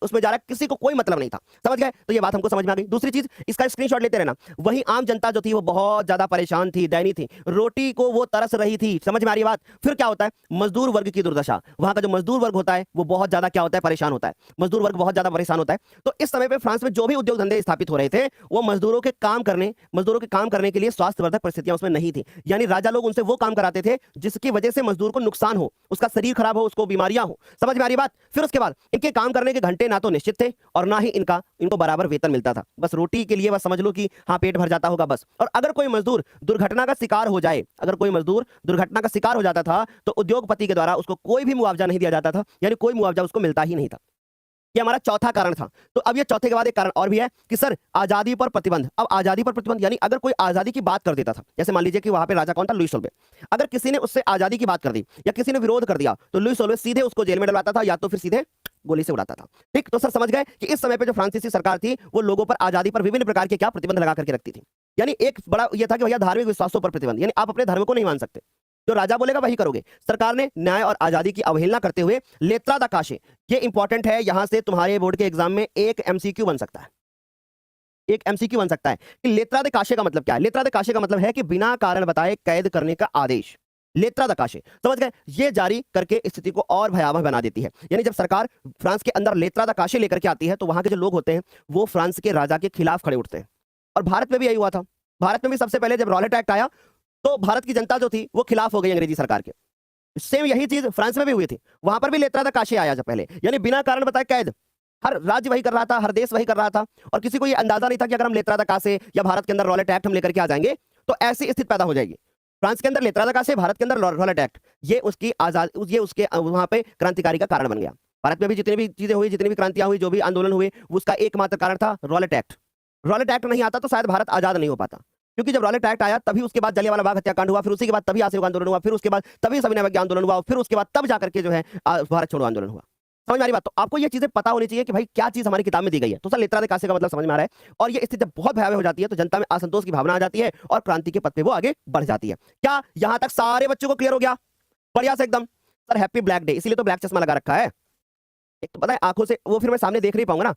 उसमें जा रहा है, किसी को कोई मतलब नहीं था। समझ गए? तो ये बात हमको समझ में आ गई। दूसरी चीज, इसका स्क्रीनशॉट लेते रहना। वहीं आम जनता जो थी वो बहुत ज्यादा परेशान थी, दयनीय थी, रोटी को वो तरस रही थी। समझ में आ रही बात? फिर क्या होता है, मजदूर वर्ग की दुर्दशा। वहां का जो मजदूर वर्ग होता है वो बहुत ज्यादा क्या होता है, परेशान होता है। मजदूर वर्ग बहुत ज्यादा परेशान होता है। तो इस समय पे फ्रांस में जो भी उद्योग धंधे स्थापित हो रहे थे, वो मजदूरों के काम करने के लिए स्वास्थ्यवर्धक परिस्थितियां उसमें नहीं थी। यानी राजा लोग उनसे वो काम कराते थे जिसकी वजह से मजदूर को नुकसान हो, उसका शरीर खराब हो, उसको बीमारियां हो। समझ में आ रही बात? फिर उसके बाद इनके काम करने के घंटे ना तो निश्चित थे और ना ही इनको बराबर वेतन मिलता था। बस रोटी के लिए बस समझ लो कि हाँ पेट भर जाता होगा बस। और अगर कोई मजदूर दुर्घटना का शिकार हो जाए, अगर कोई मजदूर दुर्घटना का शिकार हो जाता था तो उद्योगपति के द्वारा उसको कोई भी मुआवजा नहीं दिया जाता था, यानी कोई मुआवजा उसको मिलता ही नहीं था। ये हमारा चौथा कारण था। तो अब ये चौथे के बाद एक कारण और भी है कि सर आजादी पर प्रतिबंध। अब आजादी पर प्रतिबंध यानी अगर कोई आजादी की बात कर देता था, जैसे मान लीजिए कि वहां पे राजा कौन था, लुई सोल्वे। अगर किसी ने उससे आजादी की बात कर दी या किसी ने विरोध कर दिया तो लुई सोल्वे सीधे उसको जेल में डलवाता था या तो फिर सीधे गोली से उड़ाता था। ठीक, तो सर समझ गए कि इस समय पे जो फ्रांसीसी सरकार थी वो लोगों पर आजादी पर विभिन्न प्रकार के क्या प्रतिबंध लगा करके रखती थी। यानी एक बड़ा यह था कि भैया धार्मिक विश्वासों पर प्रतिबंध, यानी आप अपने धर्म को नहीं मान सकते, जो राजा बोलेगा वही करोगे। सरकार ने न्याय और आजादी की अवहेलना करते हुए लेत्रा दा काशे, ये इंपॉर्टेंट है, यहां से तुम्हारे बोर्ड के एग्जाम में एक एमसीक्यू बन सकता है। एक एमसीक्यू बन सकता है कि लेत्रा दे काशे का मतलब क्या है। लेत्रा दे काशे का मतलब है कि बिना कारण बताए कैद करने का आदेश। लेत्रा दा काशे, समझ गए? ये जारी करके स्थिति को और भयावह बना देती है। यानी जब सरकार फ्रांस के अंदर लेत्रा दा काशे लेकर के आती है तो वहां के जो लोग होते हैं वो फ्रांस के राजा के खिलाफ खड़े उठते हैं। और भारत में भी यही हुआ था। भारत में भी सबसे पहले जब रॉलेट एक्ट आया तो भारत की जनता जो थी वो खिलाफ हो गई अंग्रेजी सरकार के। सेम यही चीज फ्रांस में भी हुई थी। वहां पर भी लेत्रा दा काशे आया जब पहले, यानी बिना कारण बताए कैद। हर राज्य वही कर रहा था, हर देश वही कर रहा था और किसी को ये अंदाजा नहीं था कि अगर हम लेत्रा दा काशे या भारत के अंदर रॉलेट एक्ट हम लेकर के आ जाएंगे तो ऐसी स्थिति पैदा हो जाएगी। फ्रांस के अंदर लेत्रा दा काशे, भारत के अंदर रॉलेट एक्ट, ये उसकी आजाद, ये उसके वहां पे क्रांतिकारी का कारण बन गया। भारत में भी जितनी भी चीजें हुई, जितनी भी क्रांतियां हुई, जो भी आंदोलन हुए, उसका एकमात्र कारण था रॉलेट एक्ट। रॉलेट एक्ट नहीं आता तो शायद भारत आजाद नहीं हो पाता, क्योंकि जब रॉलेट एक्ट आया तभी उसके बाद जलियांवाला बाग हत्याकांड हुआ, फिर उसी के बाद तभी असहयोग आंदोलन हुआ, फिर उसके बाद तभी सविनय अवज्ञा आंदोलन हुआ, फिर उसके बाद तब जाकर के जो है भारत छोड़ो आंदोलन हुआ। समझ में आ रही बात? तो आपको ये चीजें पता होनी चाहिए कि भाई क्या चीज हमारी किताब में दी गई है। तो सर लेत्रा दे काशे का मतलब समझ में आ रहा है। और ये स्थिति बहुत भयावह हो जाती है तो जनता में असंतोष की भावना आ जाती है और क्रांति के पथ पे वो आगे बढ़ जाती है। क्या यहां तक सारे बच्चों को क्लियर हो गया? बढ़िया से एकदम। सर हैप्पी ब्लैक डे, इसीलिए तो ब्लैक चश्मा लगा रखा है। एक तो पता है आंखों से वो फिर मैं सामने देख नहीं पाऊंगा ना,